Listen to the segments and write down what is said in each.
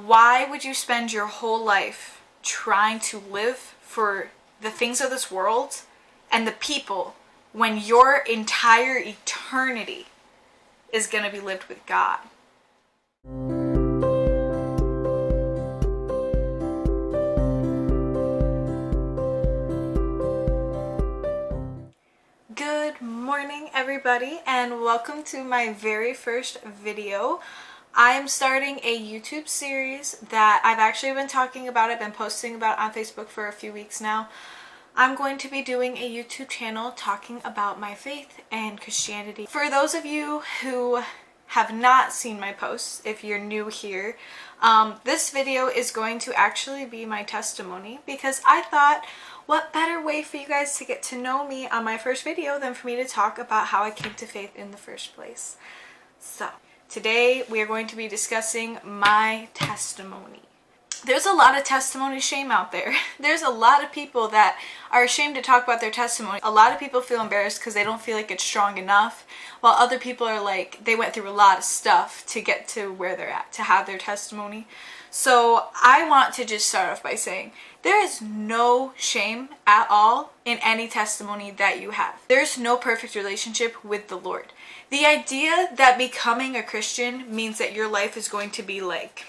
Why would you spend your whole life trying to live for the things of this world and the people when your entire eternity is going to be lived with God? Good morning, everybody, and welcome to my very first video. I am starting a YouTube series that I've actually been talking about. I've been posting about on Facebook for a few weeks now. I'm going to be doing a YouTube channel talking about my faith and Christianity. For those of you who have not seen my posts, if you're new here, this video is going to actually be my testimony, because I thought, what better way for you guys to get to know me on my first video than for me to talk about how I came to faith in the first place. So today we are going to be discussing my testimony. There's a lot of testimony shame out there. There's a lot of people that are ashamed to talk about their testimony. A lot of people feel embarrassed because they don't feel like it's strong enough, while other people are like, they went through a lot of stuff to get to where they're at, to have their testimony. So I want to just start off by saying, there is no shame at all in any testimony that you have. There's no perfect relationship with the Lord. The idea that becoming a Christian means that your life is going to be like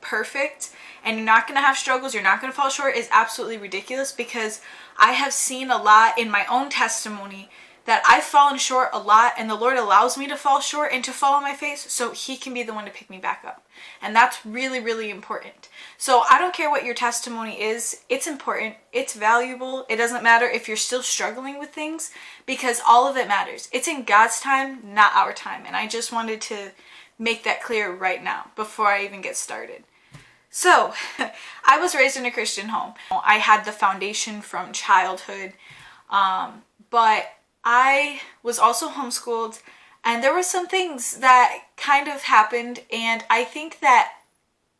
perfect and you're not going to have struggles, you're not going to fall short, is absolutely ridiculous, because I have seen a lot in my own testimony that I've fallen short a lot, and the Lord allows me to fall short and to fall on my face so He can be the one to pick me back up. And that's really, really important. So I don't care what your testimony is. It's important. It's valuable. It doesn't matter if you're still struggling with things, because all of it matters. It's in God's time, not our time. And I just wanted to make that clear right now before I even get started. So I was raised in a Christian home. I had the foundation from childhood, but I was also homeschooled, and there were some things that kind of happened, and I think that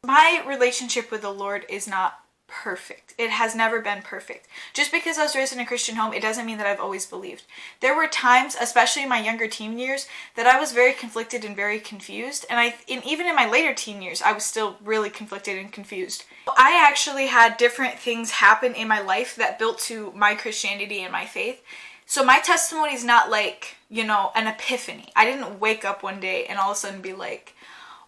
my relationship with the Lord is not perfect. It has never been perfect. Just because I was raised in a Christian home, it doesn't mean that I've always believed. There were times, especially in my younger teen years, that I was very conflicted and very confused, and even in my later teen years, I was still really conflicted and confused. I actually had different things happen in my life that built to my Christianity and my faith. So my testimony is not like, an epiphany. I didn't wake up one day and all of a sudden be like,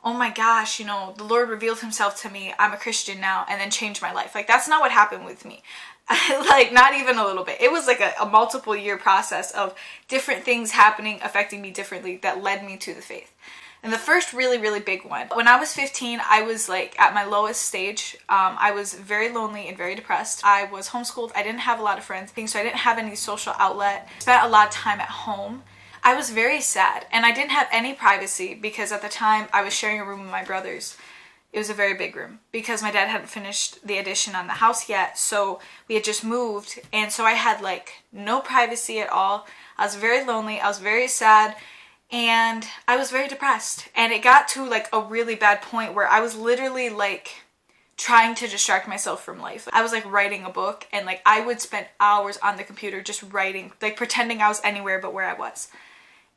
oh my gosh, the Lord revealed Himself to me, I'm a Christian now, and then changed my life. Like, that's not what happened with me. Like, not even a little bit. It was like a multiple year process of different things happening, affecting me differently, that led me to the faith. And the first really, really big one, when I was 15, I was like at my lowest stage. I was very lonely and very depressed. I was homeschooled. I didn't have a lot of friends, so I didn't have any social outlet. Spent a lot of time at home. I was very sad, and I didn't have any privacy, because at the time I was sharing a room with my brothers. It was a very big room because my dad hadn't finished the addition on the house yet, so we had just moved, and so I had like no privacy at all. I was very lonely. I was very sad. And I was very depressed, and it got to like a really bad point where I was literally like trying to distract myself from life. I was like writing a book, and like I would spend hours on the computer just writing, like pretending I was anywhere but where I was.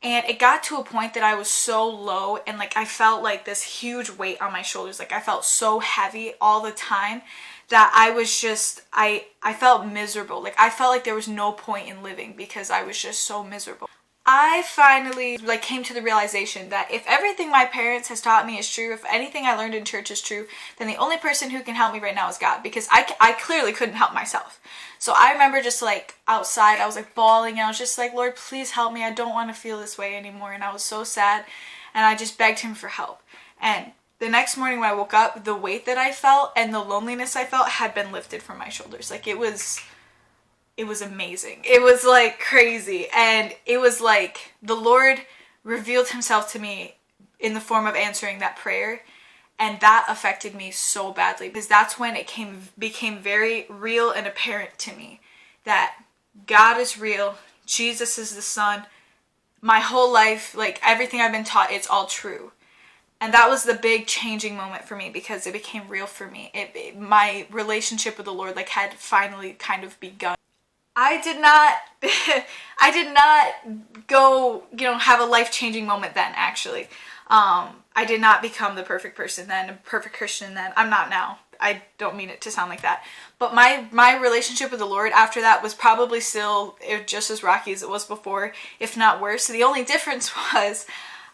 And it got to a point that I was so low, and like I felt like this huge weight on my shoulders. Like I felt so heavy all the time that I was just, I felt miserable. Like I felt like there was no point in living because I was just so miserable. I finally came to the realization that if everything my parents has taught me is true, if anything I learned in church is true, then the only person who can help me right now is God, because I clearly couldn't help myself. So I remember just like outside, I was like bawling, and I was just like, Lord, please help me. I don't want to feel this way anymore. And I was so sad, and I just begged Him for help. And the next morning when I woke up, the weight that I felt and the loneliness I felt had been lifted from my shoulders. Like it was amazing. It was like crazy. And it was like the Lord revealed Himself to me in the form of answering that prayer. And that affected me so badly, because that's when it became very real and apparent to me that God is real. Jesus is the Son. My whole life, like everything I've been taught, it's all true. And that was the big changing moment for me, because it became real for me. My relationship with the Lord had finally kind of begun. I did not go, have a life-changing moment then, actually. I did not become the perfect person then, a perfect Christian then. I'm not now. I don't mean it to sound like that. But my relationship with the Lord after that was probably still just as rocky as it was before, if not worse. The only difference was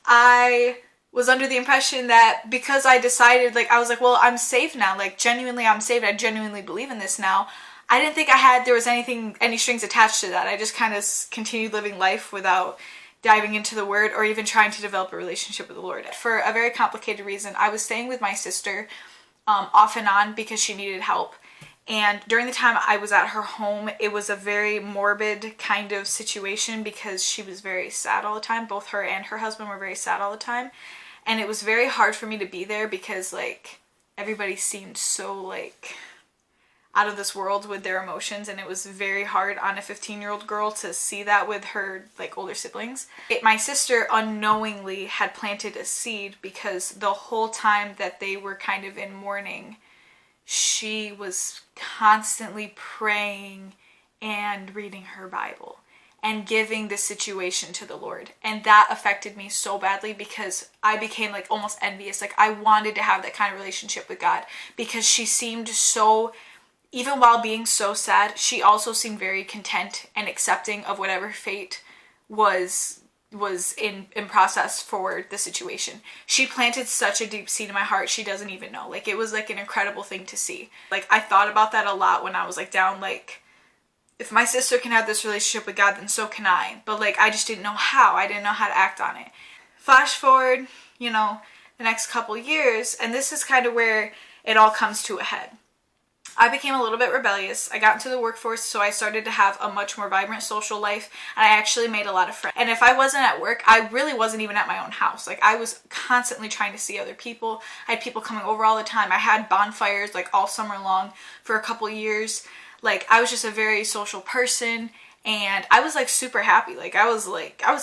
I was under the impression that because I decided, like, I was like, well, I'm saved now. Like, genuinely, I'm saved. I genuinely believe in this now. I didn't think there was any strings attached to that. I just kind of continued living life without diving into the Word or even trying to develop a relationship with the Lord. For a very complicated reason, I was staying with my sister off and on because she needed help. And during the time I was at her home, it was a very morbid kind of situation because she was very sad all the time. Both her and her husband were very sad all the time. And it was very hard for me to be there because, like, everybody seemed so, like, out of this world with their emotions, and it was very hard on a 15-year-old girl to see that with her, like, older siblings. My sister unknowingly had planted a seed because the whole time that they were kind of in mourning, she was constantly praying and reading her Bible and giving the situation to the Lord. And that affected me so badly because I became, like, almost envious. Like, I wanted to have that kind of relationship with God because she seemed so, even while being so sad, she also seemed very content and accepting of whatever fate was in process for the situation. She planted such a deep seed in my heart, she doesn't even know. Like, it was, like, an incredible thing to see. Like, I thought about that a lot when I was, like, down, like, if my sister can have this relationship with God, then so can I. But, like, I just didn't know how. I didn't know how to act on it. Flash forward, you know, the next couple years, and this is kind of where it all comes to a head. I became a little bit rebellious. I got into the workforce, so I started to have a much more vibrant social life, and I actually made a lot of friends. And if I wasn't at work, I really wasn't even at my own house. Like, I was constantly trying to see other people. I had people coming over all the time. I had bonfires, like, all summer long for a couple years. Like, I was just a very social person, and I was, like, super happy. Like, I was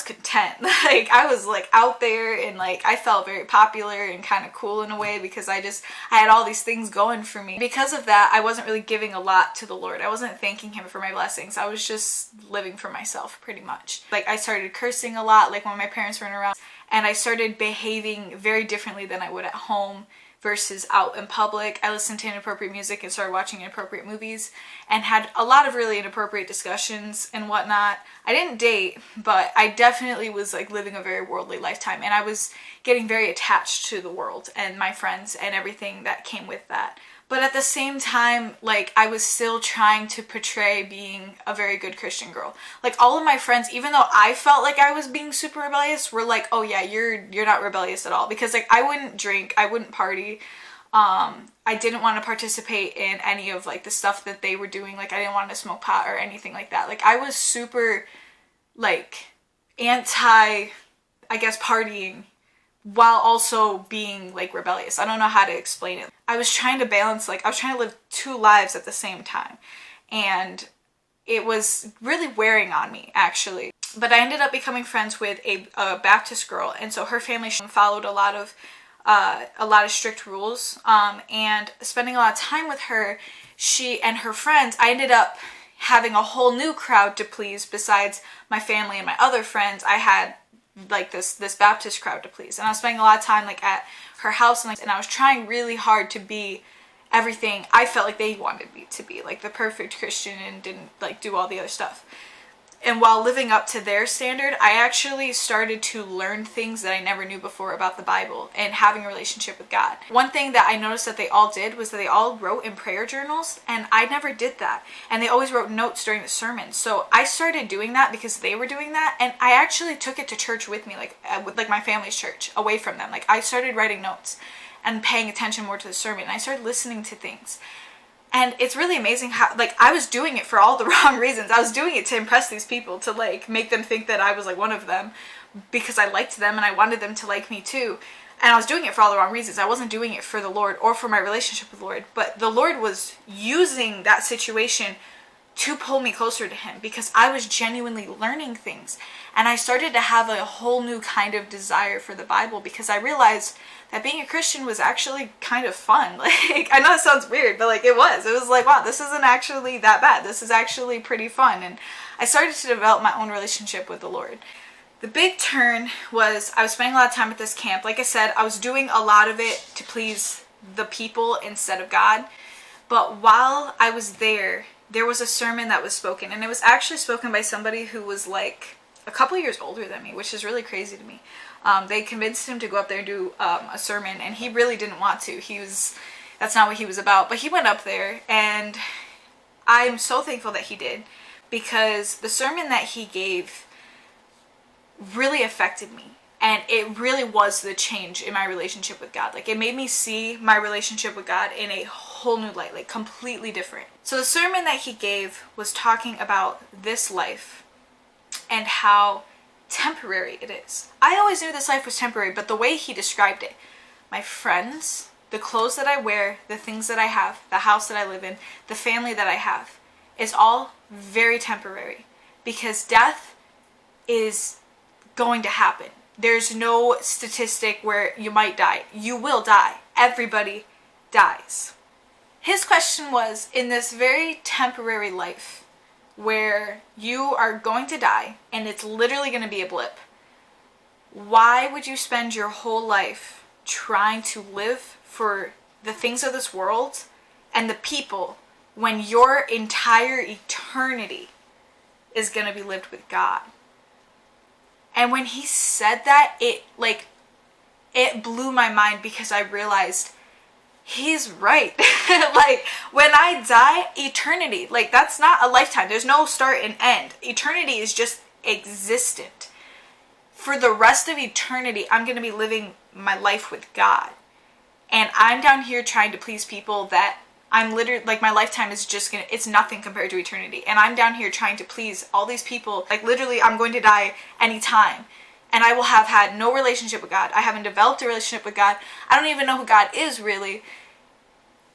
content. Like, I was, like, out there, and, like, I felt very popular and kind of cool in a way because I had all these things going for me. Because of that, I wasn't really giving a lot to the Lord. I wasn't thanking Him for my blessings. I was just living for myself, pretty much. Like, I started cursing a lot, like, when my parents weren't around, and I started behaving very differently than I would at home versus out in public. I listened to inappropriate music and started watching inappropriate movies and had a lot of really inappropriate discussions and whatnot. I didn't date, but I definitely was, like, living a very worldly lifetime, and I was getting very attached to the world and my friends and everything that came with that. But at the same time, like, I was still trying to portray being a very good Christian girl. Like, all of my friends, even though I felt like I was being super rebellious, were like, oh yeah, you're not rebellious at all. Because, like, I wouldn't drink, I wouldn't party. I didn't want to participate in any of, like, the stuff that they were doing. Like, I didn't want to smoke pot or anything like that. Like, I was super, like, anti, I guess, partying, while also being, like, rebellious. I don't know how to explain it. I was trying to balance, like, I was trying to live two lives at the same time. And it was really wearing on me, actually. But I ended up becoming friends with a Baptist girl, and so her family followed a lot of strict rules. And spending a lot of time with her, she and her friends, I ended up having a whole new crowd to please besides my family and my other friends. I had, like, this Baptist crowd to please, and I was spending a lot of time, like, at her house, and I was trying really hard to be everything I felt like they wanted me to be, like the perfect Christian, and didn't, like, do all the other stuff. And while living up to their standard, I actually started to learn things that I never knew before about the Bible and having a relationship with God. One thing that I noticed that they all did was that they all wrote in prayer journals, and I never did that. And they always wrote notes during the sermon. So I started doing that because they were doing that, and I actually took it to church with me, like, with, like, my family's church, away from them. Like, I started writing notes and paying attention more to the sermon, and I started listening to things. And it's really amazing how, like, I was doing it for all the wrong reasons. I was doing it to impress these people, to, like, make them think that I was, like, one of them because I liked them and I wanted them to like me too. And I was doing it for all the wrong reasons. I wasn't doing it for the Lord or for my relationship with the Lord. But the Lord was using that situation to pull me closer to Him because I was genuinely learning things. And I started to have a whole new kind of desire for the Bible because I realized that being a Christian was actually kind of fun. Like, I know it sounds weird, but, like, it was. It was like, wow, this isn't actually that bad. This is actually pretty fun. And I started to develop my own relationship with the Lord. The big turn was I was spending a lot of time at this camp. Like I said, I was doing a lot of it to please the people instead of God. But while I was there was a sermon that was spoken, and it was actually spoken by somebody who was like a couple years older than me, which is really crazy to me. They convinced him to go up there and do a sermon, and he really didn't want to. That's not what he was about. But he went up there, and I'm so thankful that he did, because the sermon that he gave really affected me. And it really was the change in my relationship with God. Like, it made me see my relationship with God in a whole new light, like completely different. So the sermon that he gave was talking about this life and how temporary it is. I always knew this life was temporary, but the way he described it, my friends, the clothes that I wear, the things that I have, the house that I live in, the family that I have, is all very temporary, because death is going to happen. There's no statistic where you might die. You will die. Everybody dies. His question was, in this very temporary life where you are going to die and it's literally going to be a blip, why would you spend your whole life trying to live for the things of this world and the people when your entire eternity is going to be lived with God? And when he said that, it blew my mind, because I realized he's right. Like, when I die, eternity, like, that's not a lifetime. There's no start and end. Eternity is just existent. For the rest of eternity, I'm going to be living my life with God. And I'm down here trying to please people that I'm literally, like, my lifetime is just gonna, it's nothing compared to eternity. And I'm down here trying to please all these people. Like, literally, I'm going to die anytime. And I will have had no relationship with God. I haven't developed a relationship with God. I don't even know who God is, really.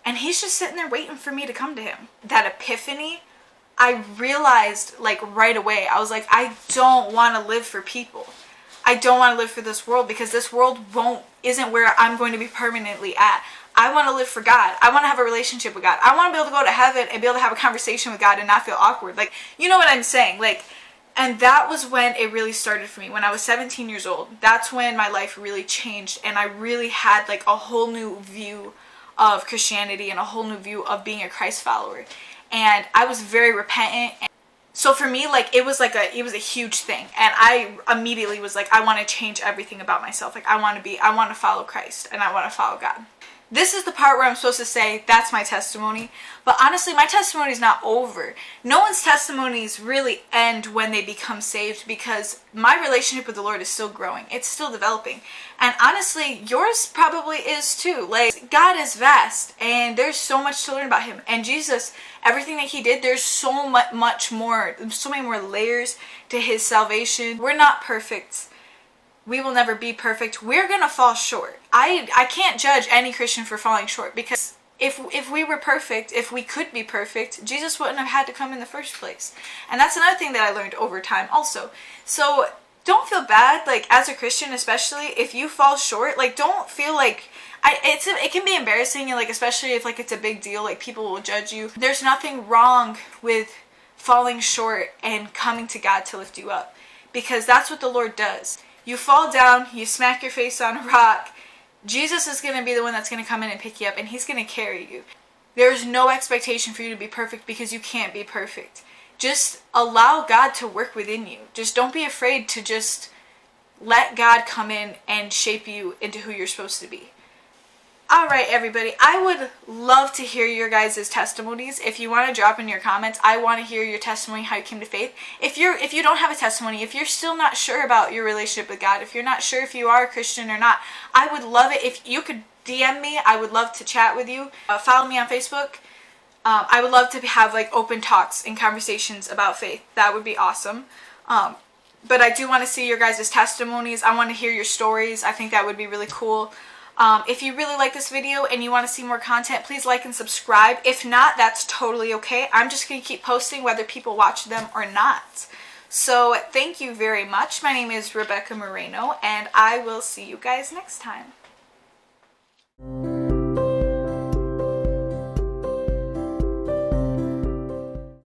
And he's just sitting there waiting for me to come to him. That epiphany, I realized, like, right away. I was like, I don't want to live for people. I don't want to live for this world, because this world isn't where I'm going to be permanently at. I want to live for God. I want to have a relationship with God. I want to be able to go to heaven and be able to have a conversation with God and not feel awkward. Like, you know what I'm saying? Like, and that was when it really started for me. When I was 17 years old, that's when my life really changed, and I really had like a whole new view of Christianity and a whole new view of being a Christ follower. And I was very repentant. So for me, like, it was a huge thing. And I immediately was like, I want to change everything about myself. Like, I want to follow Christ, and I want to follow God. This is the part where I'm supposed to say, that's my testimony. But honestly, my testimony is not over. No one's testimonies really end when they become saved, because my relationship with the Lord is still growing. It's still developing. And honestly, yours probably is too. Like, God is vast, and there's so much to learn about him. And Jesus, everything that he did, there's so much more, so many more layers to his salvation. We're not perfect. We will never be perfect. We're gonna fall short. I can't judge any Christian for falling short, because if we were perfect, if we could be perfect, Jesus wouldn't have had to come in the first place. And that's another thing that I learned over time also. So don't feel bad, like, as a Christian, especially if you fall short. Like, don't feel like it can be embarrassing, and like, especially if like it's a big deal, like people will judge you. There's nothing wrong with falling short and coming to God to lift you up, because that's what the Lord does. You fall down, you smack your face on a rock, Jesus is going to be the one that's going to come in and pick you up, and he's going to carry you. There's no expectation for you to be perfect, because you can't be perfect. Just allow God to work within you. Just don't be afraid to just let God come in and shape you into who you're supposed to be. Alright, everybody, I would love to hear your guys' testimonies. If you want to drop in your comments, I want to hear your testimony, how you came to faith. If you don't have a testimony, if you're still not sure about your relationship with God, if you're not sure if you are a Christian or not, I would love it if you could DM me. I would love to chat with you. Follow me on Facebook. I would love to have like open talks and conversations about faith. That would be awesome. But I do want to see your guys' testimonies. I want to hear your stories. I think that would be really cool. If you really like this video and you want to see more content, please like and subscribe. If not, that's totally okay. I'm just going to keep posting whether people watch them or not. So thank you very much. My name is Rebecca Moreno, and I will see you guys next time.